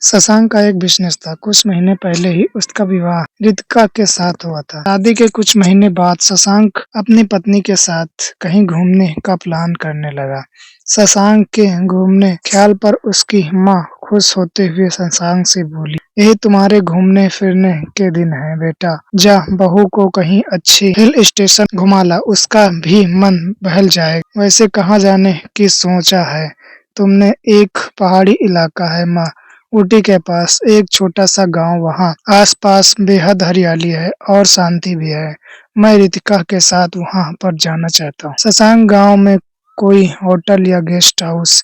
शशांक का एक बिज़नेस था। कुछ महीने पहले ही उसका विवाह रितिका के साथ हुआ था। शादी के कुछ महीने बाद शशांक अपनी पत्नी के साथ कहीं घूमने का प्लान करने लगा। शशांक के घूमने ख्याल पर उसकी माँ खुश होते हुए शशांक से बोली, यही तुम्हारे घूमने फिरने के दिन है बेटा। जा बहू को कहीं अच्छी हिल स्टेशन घुमा ला, उसका भी मन बहल जाएगा। वैसे कहाँ जाने की सोचा है तुमने? एक पहाड़ी इलाका है माँ, ऊटी के पास एक छोटा सा गांव। वहाँ आसपास बेहद हरियाली है और शांति भी है। मैं रितिका के साथ वहाँ पर जाना चाहता हूँ। शशांक, गांव में कोई होटल या गेस्ट हाउस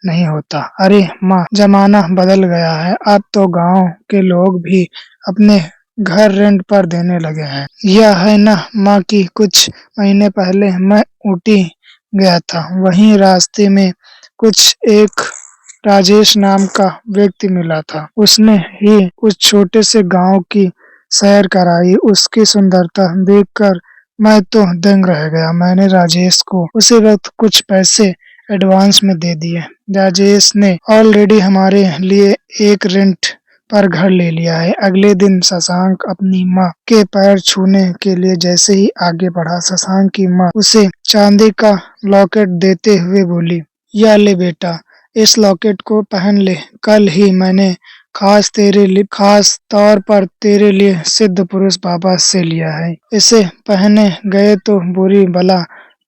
नहीं होता। अरे माँ, जमाना बदल गया है। अब तो गांव के लोग भी अपने घर रेंट पर देने लगे हैं। यह है ना माँ कि कुछ महीने पहले मैं ऊटी गया था। वहीं रास्ते में कुछ एक राजेश नाम का व्यक्ति मिला था। उसने ही उस छोटे से गांव की सैर कराई। उसकी सुंदरता देखकर मैं तो दंग रह गया। मैंने राजेश को उसी वक्त कुछ पैसे एडवांस में दे दिए। राजेश ने ऑलरेडी हमारे लिए एक रेंट पर घर ले लिया है। अगले दिन शशांक अपनी माँ के पैर छूने के लिए जैसे ही आगे बढ़ा, शशांक की माँ उसे चांदी का लॉकेट देते हुए बोली, यह ले बेटा, इस लॉकेट को पहन ले। कल ही मैंने खास तौर पर तेरे लिए सिद्ध पुरुष बाबा से लिया है। इसे पहने गए तो बुरी बला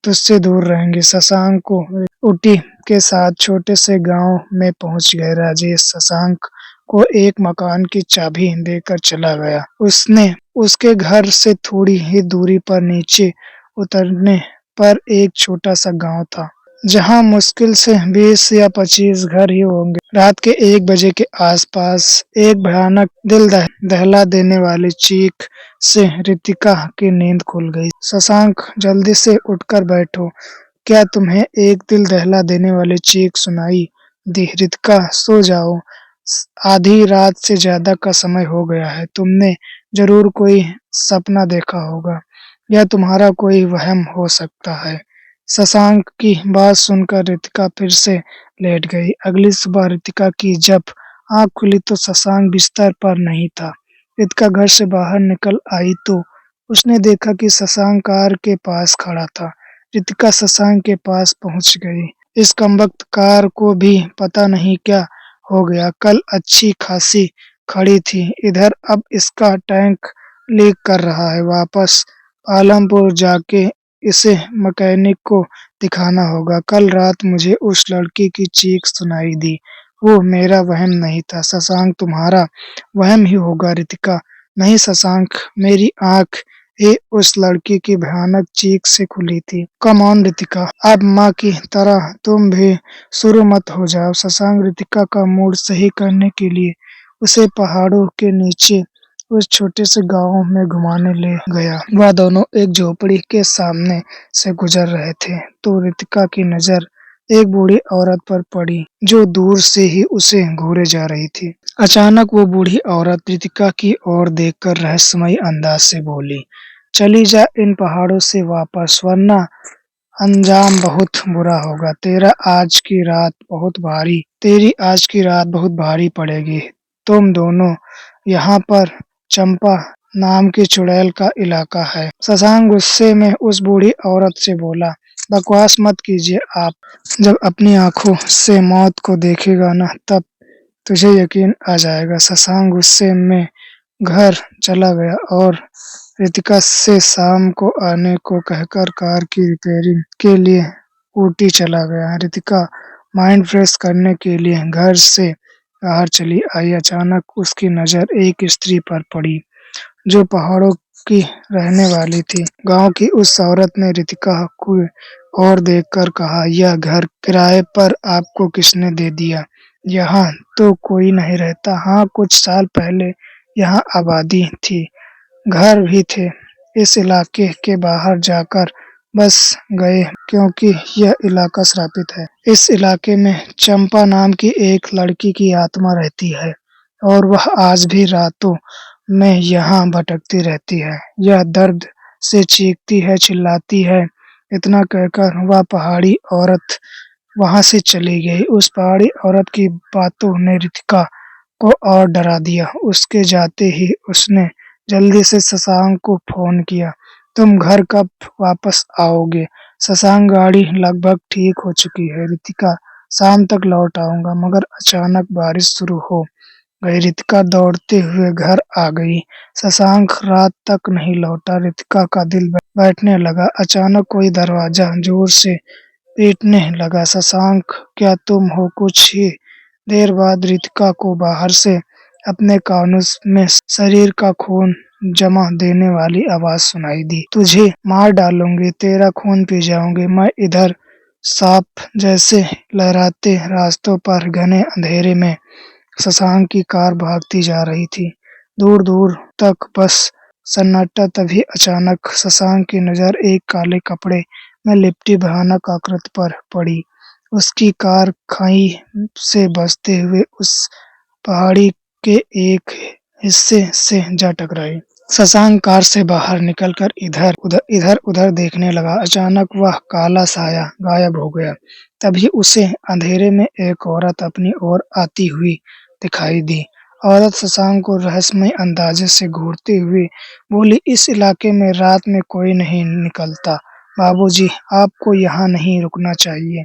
तुझसे दूर रहेंगे। शशांक को ऊटी के साथ छोटे से गांव में पहुंच गए। राजेश शशांक को एक मकान की चाबी देकर चला गया। उसने उसके घर से थोड़ी ही दूरी पर नीचे उतरने पर एक छोटा सा गांव था, जहां मुश्किल से 20 या 25 घर ही होंगे। रात के 1 बजे के आसपास एक भयानक दिल दहला देने वाली चीख से रितिका की नींद खुल गई। शशांक, जल्दी से उठकर बैठो। क्या तुम्हें एक दिल दहला देने वाली चीख सुनाई दी? रितिका, सो जाओ। आधी रात से ज्यादा का समय हो गया है। तुमने जरूर कोई सपना देखा होगा या तुम्हारा कोई वहम हो सकता है। शशांक की बात सुनकर रितिका फिर से लेट गई। अगली सुबह रितिका की जब आंख खुली तो शशांक बिस्तर पर नहीं था। रितिका घर से बाहर निकल आई तो उसने देखा कि शशांक कार के पास खड़ा था। रितिका शशांक के पास पहुंच गई। इस कमबख्त कार को भी पता नहीं क्या हो गया। कल अच्छी खासी खड़ी थी, इधर अब इसका टैंक लीक कर रहा है। वापस आलमपुर जाके इसे मैकेनिक को दिखाना होगा। कल रात मुझे उस लड़की की चीख सुनाई दी, वो मेरा वहम नहीं था। शशांक, तुम्हारा वहम ही होगा। रितिका, नहीं शशांक, मेरी आंख ही उस लड़की की भयानक चीख से खुली थी। कम ऑन रितिका, अब माँ की तरह तुम भी शुरू मत हो जाओ। शशांक रितिका का मूड सही करने के लिए उसे पहाड़ों के नीचे उस छोटे से गांव में घुमाने ले गया। वह दोनों एक झोपड़ी के सामने से गुजर रहे थे तो रितिका की नजर एक बूढ़ी औरत पर पड़ी जो दूर से ही उसे घूरे जा रही थी। अचानक वो बूढ़ी औरत रितिका की ओर देखकर रहस्यमयी अंदाज से बोली, चली जा इन पहाड़ों से वापस, वरना अंजाम बहुत बुरा होगा। तेरी आज की रात बहुत भारी पड़ेगी। तुम दोनों यहाँ पर चंपा नाम की चुड़ैल का इलाका है। शशांक गुस्से में उस बूढ़ी औरत से बोला, बकवास मत कीजिए आप। जब अपनी आंखों से मौत को देखेगा ना, तब तुझे यकीन आ जाएगा। शशांक गुस्से में घर चला गया और रितिका से शाम को आने को कहकर कार की रिपेयरिंग के लिए ऊटी चला गया। रितिका माइंड फ्रेश करने के लिए घर से बाहर चली आई। अचानक उसकी नजर एक स्त्री पर पड़ी जो पहाड़ों की रहने वाली थी। गांव की उस औरत ने रितिका को और देखकर कहा, यह घर किराए पर आपको किसने दे दिया? यहाँ तो कोई नहीं रहता। हाँ, कुछ साल पहले यहाँ आबादी थी, घर भी थे। इस इलाके के बाहर जाकर बस गए क्योंकि यह इलाका श्रापित है। इस इलाके में चंपा नाम की एक लड़की की आत्मा रहती है और वह आज भी रातों में यहाँ भटकती रहती है। यह दर्द से चीखती है, चिल्लाती है। इतना कहकर वह पहाड़ी औरत वहां से चली गई। उस पहाड़ी औरत की बातों ने रितिका को और डरा दिया। उसके जाते ही उसने जल्दी से शशांक को फ़ोन किया, "तुम घर कब वापस आओगे?" "शशांक, गाड़ी लगभग ठीक हो चुकी है रितिका, शाम तक लौट आऊँगा।" मगर अचानक बारिश शुरू हो गई। रितिका दौड़ते हुए घर आ गई। शशांक रात तक नहीं लौटा। रितिका का दिल बैठने लगा। अचानक कोई दरवाज़ा ज़ोर से पीटने लगा। "शशांक, क्या तुम हो?" कुछ ही देर बाद रितिका को बाहर से अपने कानों में शरीर का खून जमा देने वाली आवाज़ सुनाई दी। "तुझे मार डालूँगी, तेरा खून पी जाऊँगी मैं इधर।" सांप जैसे लहराते रास्तों पर घने अंधेरे में शशांक की कार भागती जा रही थी। दूर-दूर तक बस सन्नाटा। तभी अचानक शशांक की नज़र एक काले कपड़े में लिपटी भयानक आकृति पर पड़ी। उसकी कार खाई से बसते हुए उस पहाड़ी के एक हिस्से से जा टकराई। शशांक कार से बाहर निकलकर इधर-उधर देखने लगा। अचानक वह काला साया गायब हो गया। तभी उसे अंधेरे में एक औरत अपनी ओर आती हुई दिखाई दी। औरत शशांक को रहस्यमय अंदाज़े से घूरते हुए बोली, "इस इलाके में रात में कोई नहीं निकलता। बाबूजी, आपको यहाँ नहीं रुकना चाहिए।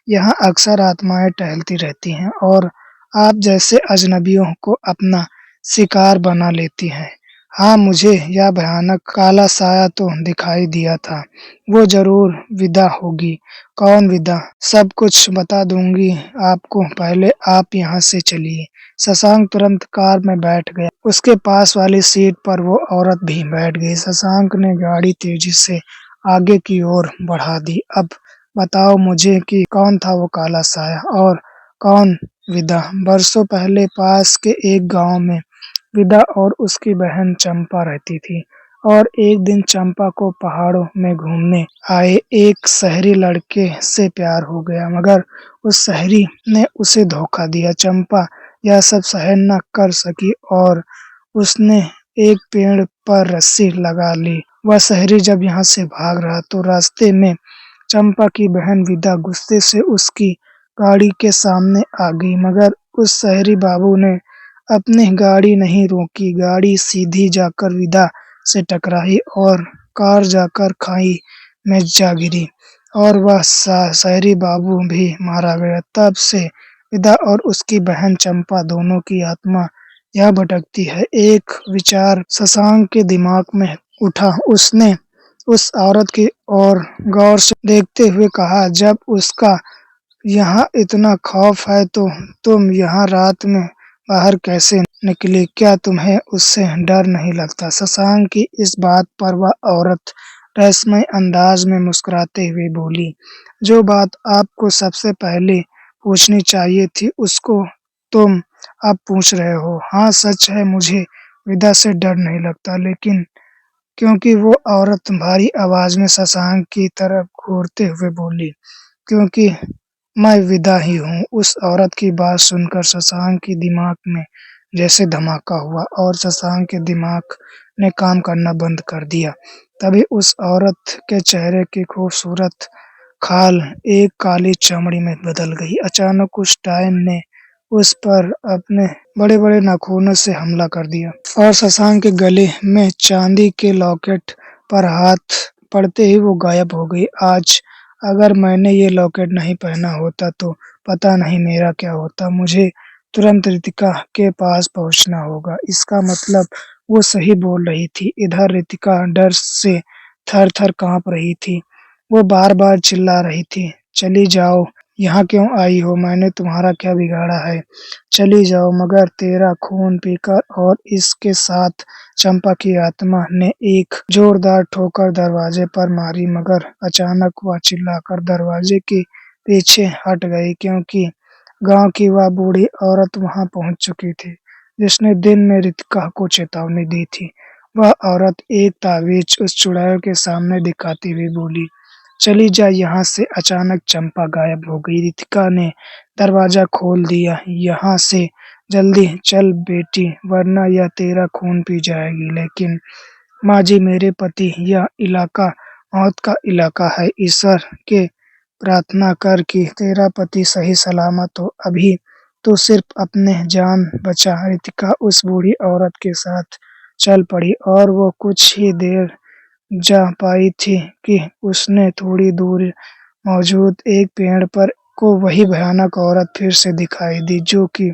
यहाँ अक्सर आत्माएँ टहलती रहती हैं और आप जैसे अजनबियों को अपना शिकार बना लेती हैं। हाँ, मुझे यह भयानक काला साया तो दिखाई दिया था। वो ज़रूर विदा होगी।" "कौन विदा?" "सब कुछ बता दूँगी आपको, पहले आप यहाँ से चलिए।" शशांक तुरंत कार में बैठ गया। उसके पास वाली सीट पर वो औरत भी बैठ गई। शशांक ने गाड़ी तेज़ी से आगे की ओर बढ़ा दी। "अब बताओ मुझे कि कौन था वो काला साया और कौन विदा?" बरसों पहले पास के एक गाँव में विदा और उसकी बहन चंपा रहती थी और एक दिन चंपा को पहाड़ों में घूमने आए एक शहरी लड़के से प्यार हो गया, मगर उस शहरी ने उसे धोखा दिया। चंपा यह सब सहन न कर सकी और उसने एक पेड़ पर रस्सी लगा ली। वह शहरी जब यहाँ से भाग रहा तो रास्ते में चंपा की बहन विदा गुस्से से उसकी गाड़ी के सामने आ गई, मगर उस शहरी बाबू ने अपनी गाड़ी नहीं रोकी। गाड़ी सीधी जाकर विदा से टकराई और कार जाकर खाई में जा गिरी और वह शहरी बाबू भी मारा गया। तब से विदा और उसकी बहन चंपा दोनों की आत्मा यह भटकती है। एक विचार शशांक के दिमाग में उठा। उसने उस औरत की ओर गौर से देखते हुए कहा, "जब उसका यहाँ इतना खौफ है तो तुम यहाँ रात में बाहर कैसे निकली? क्या तुम्हें उससे डर नहीं लगता?" शशांक की इस बात पर वह औरत रहस्यमय अंदाज में मुस्कुराते हुए बोली, "जो बात आपको सबसे पहले पूछनी चाहिए थी उसको तुम अब पूछ रहे हो। हाँ, सच है, मुझे विदा से डर नहीं लगता।" लेकिन क्योंकि वो औरत भारी आवाज़ में शशांक की तरफ घूरते हुए बोली, "क्योंकि मैं विदा ही हूँ।" उस औरत की बात सुनकर शशांक के दिमाग में जैसे धमाका हुआ और शशांक के दिमाग ने काम करना बंद कर दिया। तभी उस औरत के चेहरे की खूबसूरत खाल एक काली चमड़ी में बदल गई। अचानक उस टायन ने उस पर अपने बड़े-बड़े नाखूनों से हमला कर दिया और शशांक के गले में चांदी के लॉकेट पर हाथ पड़ते ही वो गायब हो गई। आज अगर मैंने ये लॉकेट नहीं पहना होता तो पता नहीं मेरा क्या होता। मुझे तुरंत रितिका के पास पहुँचना होगा। इसका मतलब वो सही बोल रही थी। इधर रितिका डर से थर-थर काँप रही थी। वो बार-बार चिल्ला रही थी, "चली जाओ, यहाँ क्यों आई हो? मैंने तुम्हारा क्या बिगाड़ा है? चली जाओ।" मगर तेरा खून पीकर और इसके साथ चंपा की आत्मा ने एक जोरदार ठोकर दरवाजे पर मारी, मगर अचानक वह चिल्लाकर दरवाजे के पीछे हट गई, क्योंकि गाँव की वह बूढ़ी औरत वहाँ पहुँच चुकी थी, जिसने दिन में रितिका को चेतावनी दी थी। वह औरत एक तावीज़ उस चुड़ैल के सामने दिखाती हुई बोली, "चली जा यहाँ से।" अचानक चंपा गायब हो गई। रितिका ने दरवाज़ा खोल दिया, "यहाँ से जल्दी चल बेटी, वरना यह तेरा खून पी जाएगी।" "लेकिन माँ जी, मेरे पति, यह इलाका मौत का इलाका है। ईश्वर के प्रार्थना कर कि तेरा पति सही सलामत हो। अभी तो सिर्फ अपने जान बचा रितिका उस बूढ़ी औरत के साथ चल पड़ी और वो कुछ ही देर जा पाई थी कि उसने थोड़ी दूर मौजूद एक पेड़ पर को वही भयानक औरत फिर से दिखाई दी जो कि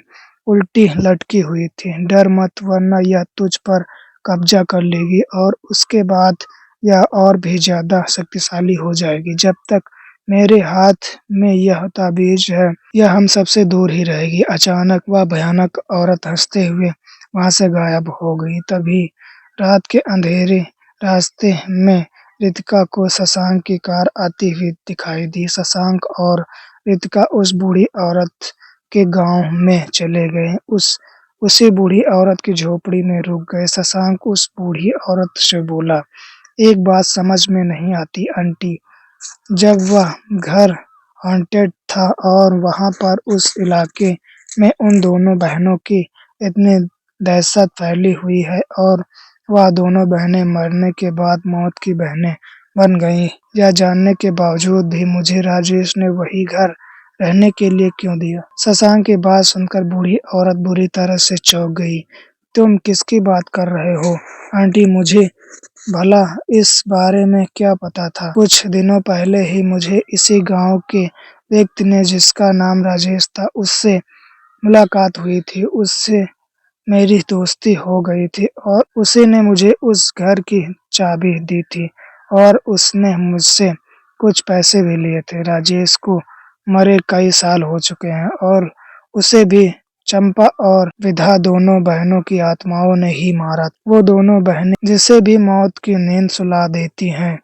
उल्टी लटकी हुई थी। डर मत वरना यह तुझ पर कब्जा कर लेगी और उसके बाद यह और भी ज्यादा शक्तिशाली हो जाएगी। जब तक मेरे हाथ में यह ताबीज है यह हम सबसे दूर ही रहेगी। अचानक वह भयानक औरत हंसते हुए वहां से गायब हो गई। तभी रात के अंधेरे रास्ते में रितिका को शशांक की कार आती हुई दिखाई दी। शशांक और रितिका उस बूढ़ी औरत के गांव में चले गए। उसी बूढ़ी औरत की झोपड़ी में रुक गए। शशांक उस बूढ़ी औरत से बोला, एक बात समझ में नहीं आती आंटी, जब वह घर हॉन्टेड था और वहां पर उस इलाके में उन दोनों बहनों की इतनी दहशत फैली हुई है और वह दोनों बहनें मरने के बाद मौत की बहनें बन गईं। यह जानने के बावजूद भी मुझे राजेश ने वही घर रहने के लिए क्यों दिया? शशांक की बात सुनकर बूढ़ी औरत बुरी तरह से चौंक गई। तुम किसकी बात कर रहे हो आंटी? मुझे भला इस बारे में क्या पता था? कुछ दिनों पहले ही मुझे इसी गांव के व्यक्ति ने जिसका नाम राजेश था उससे मुलाकात हुई थी। उससे मेरी दोस्ती हो गई थी और उसी ने मुझे उस घर की चाबी दी थी और उसने मुझसे कुछ पैसे भी लिए थे। राजेश को मरे कई साल हो चुके हैं और उसे भी चंपा और विधा दोनों बहनों की आत्माओं ने ही मारा। वो दोनों बहनें जिसे भी मौत की नींद सुला देती हैं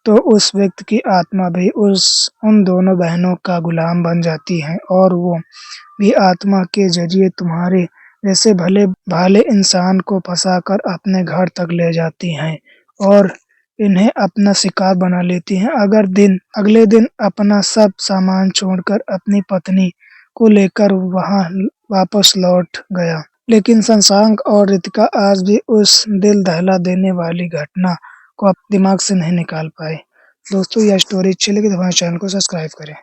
तो उस व्यक्ति की आत्मा भी उन दोनों बहनों का गुलाम बन जाती है और वो भी आत्मा के जरिए तुम्हारे जैसे भले भाले इंसान को फंसाकर अपने घर तक ले जाती हैं और इन्हें अपना शिकार बना लेती हैं। अगले दिन अपना सब सामान छोड़कर अपनी पत्नी को लेकर वहां वापस लौट गया। लेकिन शशांक और रितिका आज भी उस दिल दहला देने वाली घटना को दिमाग से नहीं निकाल पाए। दोस्तों यह स्टोरी अच्छी लगी तो हमारे चैनल को सब्सक्राइब करें।